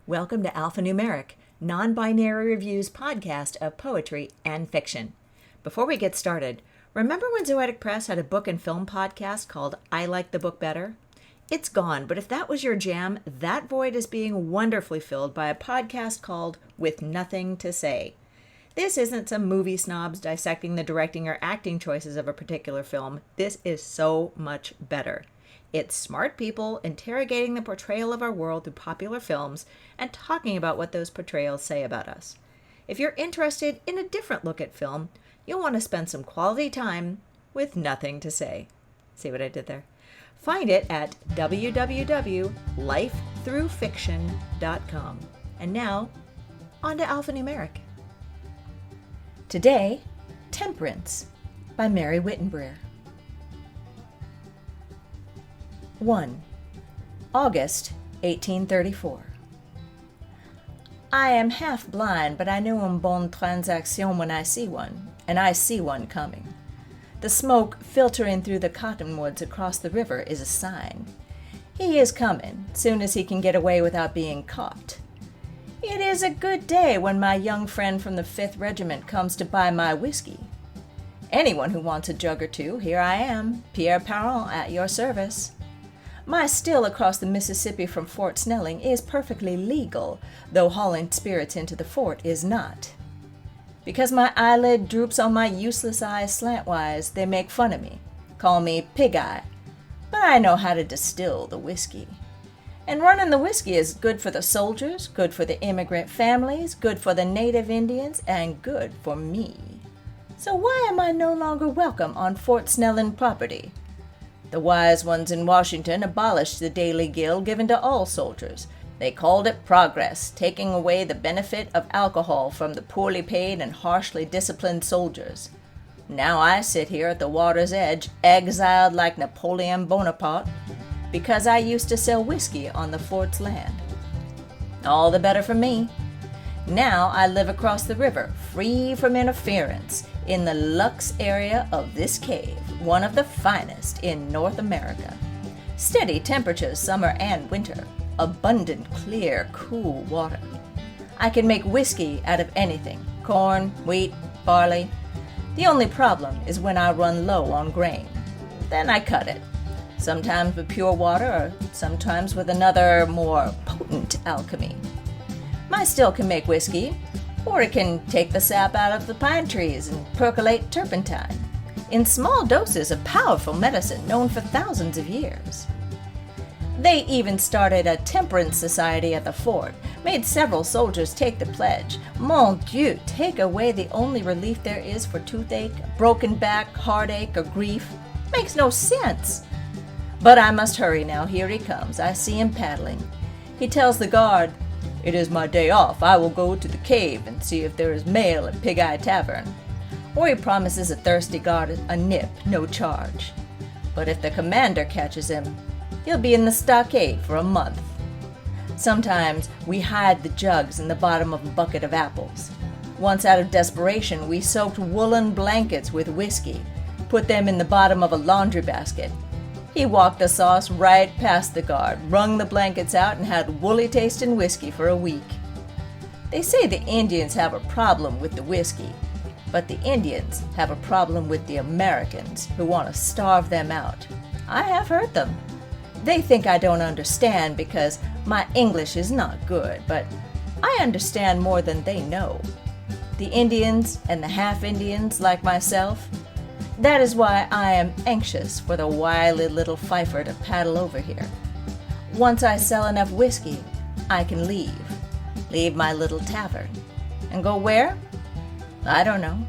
Welcome to Alphanumeric, NonBinary Review's podcast of poetry and fiction. Before we get started, remember when Zoetic Press had a book and film podcast called I Like the Book Better? It's gone, but if that was your jam, that void is being wonderfully filled by a podcast called With Nothing to Say. This isn't some movie snobs dissecting the directing or acting choices of a particular film. This is so much better. It's smart people interrogating the portrayal of our world through popular films and talking about what those portrayals say about us. If you're interested in a different look at film, you'll want to spend some quality time with Nothing to Say. See what I did there? Find it at www.lifethroughfiction.com. And now, on to Alphanumeric. Today, Temperance by Mari Wittenbreer. 1. August 1834. I am half blind, but I know une bonne transaction when I see one, and I see one coming. The smoke filtering through the cottonwoods across the river is a sign. He is coming, soon as he can get away without being caught. It is a good day when my young friend from the 5th Regiment comes to buy my whiskey. Anyone who wants a jug or two, here I am, Pierre Parent, at your service. My still across the Mississippi from Fort Snelling is perfectly legal, though hauling spirits into the fort is not. Because my eyelid droops on my useless eyes slantwise, they make fun of me, call me Pig Eye, but I know how to distill the whiskey. And running the whiskey is good for the soldiers, good for the immigrant families, good for the native Indians, and good for me. So why am I no longer welcome on Fort Snelling property? The wise ones in Washington abolished the daily gill given to all soldiers. They called it progress, taking away the benefit of alcohol from the poorly paid and harshly disciplined soldiers. Now I sit here at the water's edge, exiled like Napoleon Bonaparte, because I used to sell whiskey on the fort's land. All the better for me. Now I live across the river, free from interference, in the Lux area of this cave, one of the finest in North America. Steady temperatures summer and winter, abundant, clear, cool water. I can make whiskey out of anything, corn, wheat, barley. The only problem is when I run low on grain. Then I cut it, sometimes with pure water or sometimes with another, more potent alchemy. My still can make whiskey, or it can take the sap out of the pine trees and percolate turpentine. In small doses of powerful medicine known for thousands of years. They even started a temperance society at the fort, made several soldiers take the pledge. Mon Dieu, take away the only relief there is for toothache, broken back, heartache, or grief. Makes no sense. But I must hurry now, here he comes. I see him paddling. He tells the guard, "It is my day off. I will go to the cave and see if there is mail at Pig Eye Tavern." Or he promises a thirsty guard a nip, no charge. But if the commander catches him, he'll be in the stockade for a month. Sometimes we hide the jugs in the bottom of a bucket of apples. Once out of desperation, we soaked woolen blankets with whiskey, put them in the bottom of a laundry basket. He walked the sauce right past the guard, wrung the blankets out, and had woolly-tasting whiskey for a week. They say the Indians have a problem with the whiskey, but the Indians have a problem with the Americans who want to starve them out. I have heard them. They think I don't understand because my English is not good, but I understand more than they know. The Indians and the half-Indians like myself, that is why I am anxious for the wily little fifer to paddle over here. Once I sell enough whiskey, I can leave my little tavern. And go where? I don't know.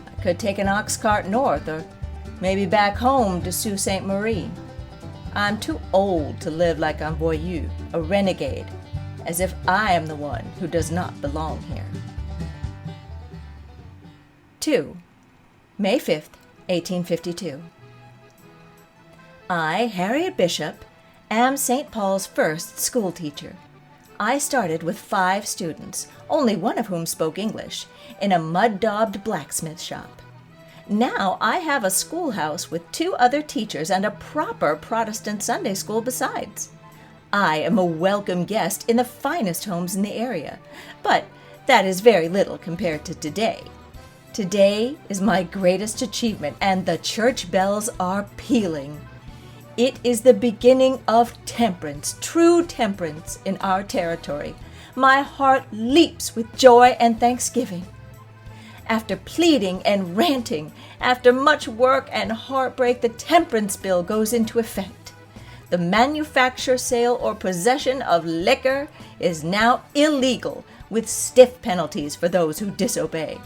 I could take an ox cart north, or maybe back home to Sault Ste. Marie. I'm too old to live like un voyou, a renegade, as if I am the one who does not belong here. 2. May 5th, 1852. I, Harriet Bishop, am St. Paul's first school teacher. I started with 5 students, only one of whom spoke English, in a mud-daubed blacksmith shop. Now I have a schoolhouse with 2 other teachers and a proper Protestant Sunday school besides. I am a welcome guest in the finest homes in the area, but that is very little compared to today. Today is my greatest achievement, and the church bells are pealing. It is the beginning of temperance, true temperance in our territory. My heart leaps with joy and thanksgiving. After pleading and ranting, after much work and heartbreak, the temperance bill goes into effect. The manufacture, sale, or possession of liquor is now illegal, with stiff penalties for those who disobey.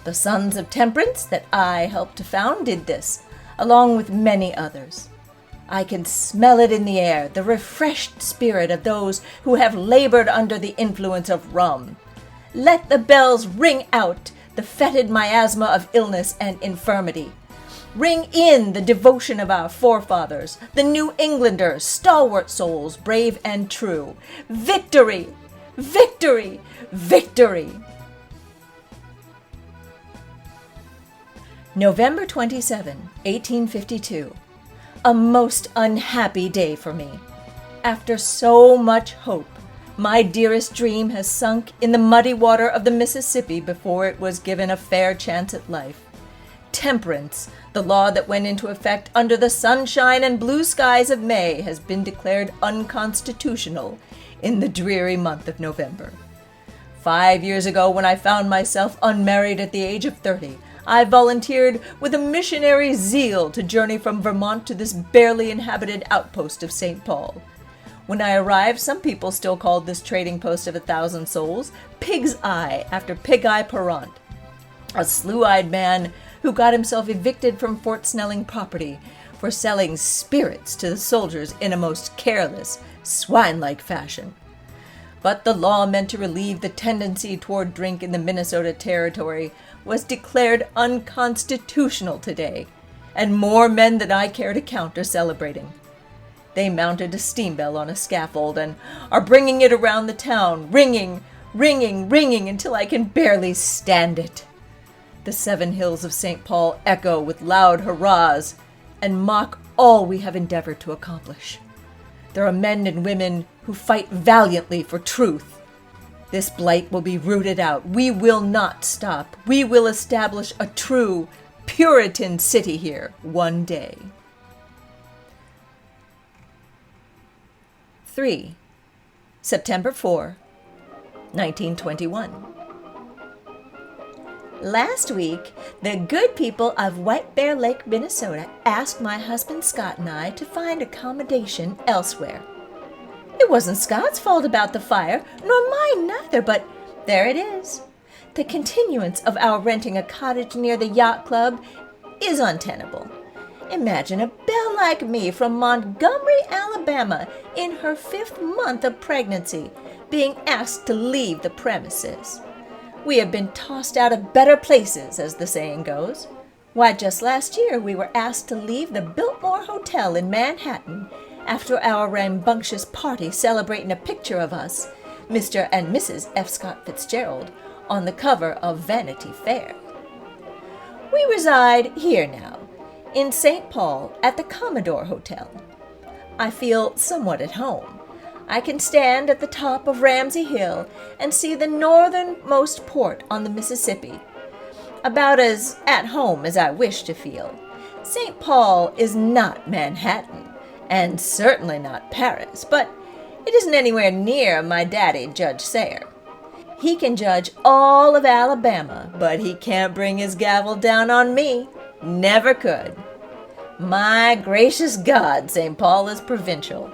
The Sons of Temperance that I helped to found did this, along with many others. I can smell it in the air, the refreshed spirit of those who have labored under the influence of rum. Let the bells ring out the fetid miasma of illness and infirmity. Ring in the devotion of our forefathers, the New Englanders, stalwart souls, brave and true. Victory! Victory! Victory! November 27, 1852. A most unhappy day for me. After so much hope, my dearest dream has sunk in the muddy water of the Mississippi before it was given a fair chance at life. Temperance, the law that went into effect under the sunshine and blue skies of May, has been declared unconstitutional in the dreary month of November. 5 years ago, when I found myself unmarried at the age of 30, I volunteered with a missionary zeal to journey from Vermont to this barely inhabited outpost of St. Paul. When I arrived, some people still called this trading post of 1,000 souls Pig's Eye, after Pig Eye Perrant, a slew-eyed man who got himself evicted from Fort Snelling property for selling spirits to the soldiers in a most careless, swine-like fashion. But the law meant to relieve the tendency toward drink in the Minnesota Territory was declared unconstitutional today, and more men than I care to count are celebrating. They mounted a steam bell on a scaffold and are bringing it around the town, ringing, ringing, ringing until I can barely stand it. The 7 hills of St. Paul echo with loud hurrahs and mock all we have endeavored to accomplish. There are men and women who fight valiantly for truth. This blight will be rooted out. We will not stop. We will establish a true Puritan city here one day. 3. September 4, 1921. Last week, the good people of White Bear Lake, Minnesota, asked my husband Scott and I to find accommodation elsewhere. It wasn't Scott's fault about the fire, nor mine neither, but there it is. The continuance of our renting a cottage near the yacht club is untenable. Imagine a belle like me from Montgomery, Alabama, in her 5th month of pregnancy, being asked to leave the premises. We have been tossed out of better places, as the saying goes. Why, just last year we were asked to leave the Biltmore Hotel in Manhattan after our rambunctious party celebrating a picture of us, Mr. and Mrs. F. Scott Fitzgerald, on the cover of Vanity Fair. We reside here now, in St. Paul, at the Commodore Hotel. I feel somewhat at home. I can stand at the top of Ramsey Hill and see the northernmost port on the Mississippi, about as at home as I wish to feel. St. Paul is not Manhattan, and certainly not Paris, but it isn't anywhere near my daddy, Judge Sayre. He can judge all of Alabama, but he can't bring his gavel down on me. Never could. My gracious God, St. Paul is provincial.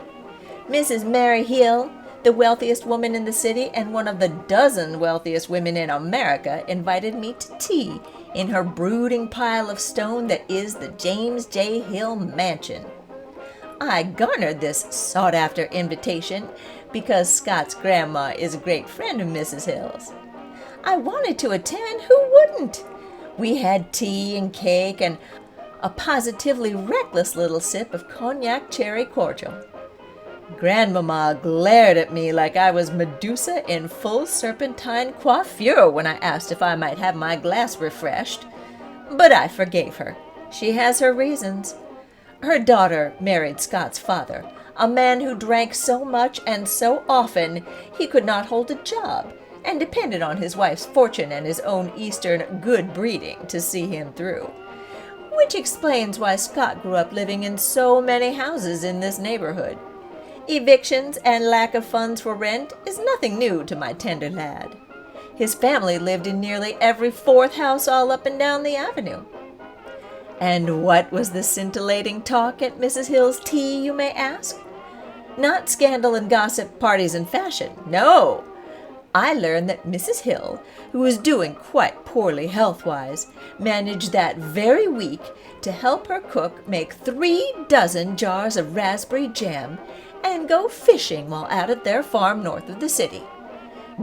Mrs. Mary Hill, the wealthiest woman in the city and one of the dozen wealthiest women in America, invited me to tea in her brooding pile of stone that is the James J. Hill Mansion. I garnered this sought-after invitation because Scott's grandma is a great friend of Mrs. Hill's. I wanted to attend. Who wouldn't? We had tea and cake and a positively reckless little sip of cognac cherry cordial. Grandmama glared at me like I was Medusa in full serpentine coiffure when I asked if I might have my glass refreshed. But I forgave her. She has her reasons. Her daughter married Scott's father, a man who drank so much and so often he could not hold a job, and depended on his wife's fortune and his own Eastern good breeding to see him through. Which explains why Scott grew up living in so many houses in this neighborhood. Evictions and lack of funds for rent is nothing new to my tender lad. His family lived in nearly every fourth house all up and down the avenue. And what was the scintillating talk at Mrs. Hill's tea, you may ask? Not scandal and gossip, parties and fashion, no! I learned that Mrs. Hill, who was doing quite poorly health-wise, managed that very week to help her cook make 36 jars of raspberry jam and go fishing while out at their farm north of the city.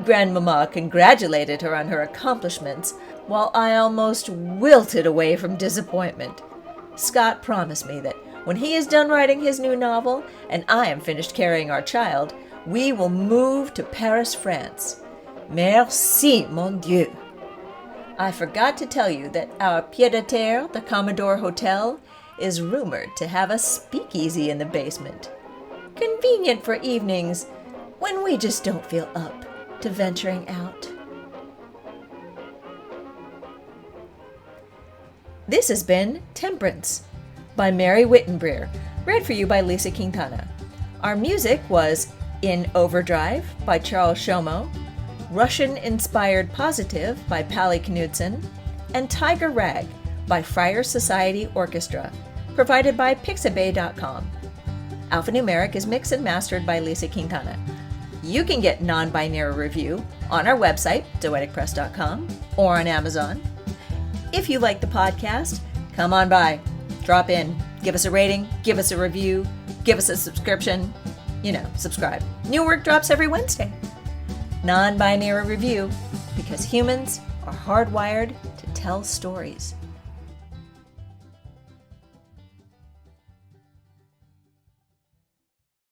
Grandmama congratulated her on her accomplishments, while I almost wilted away from disappointment. Scott promised me that when he is done writing his new novel and I am finished carrying our child, we will move to Paris, France. Merci, mon Dieu. I forgot to tell you that our pied-à-terre, the Commodore Hotel, is rumored to have a speakeasy in the basement. Convenient for evenings when we just don't feel up to venturing out. This has been Temperance by Mari Wittenbreer, read for you by Lisa Quintana. Our music was In Overdrive by Charles Shomo, Russian-Inspired Positive by Pali Knudsen, and Tiger Rag by Friar Society Orchestra, provided by Pixabay.com. Alphanumeric is mixed and mastered by Lisa Quintana. You can get Non-Binary Review on our website, doeticpress.com, or on Amazon. If you like the podcast, come on by, drop in, give us a rating, give us a review, give us a subscription, subscribe. New work drops every Wednesday. Non-Binary Review, because humans are hardwired to tell stories.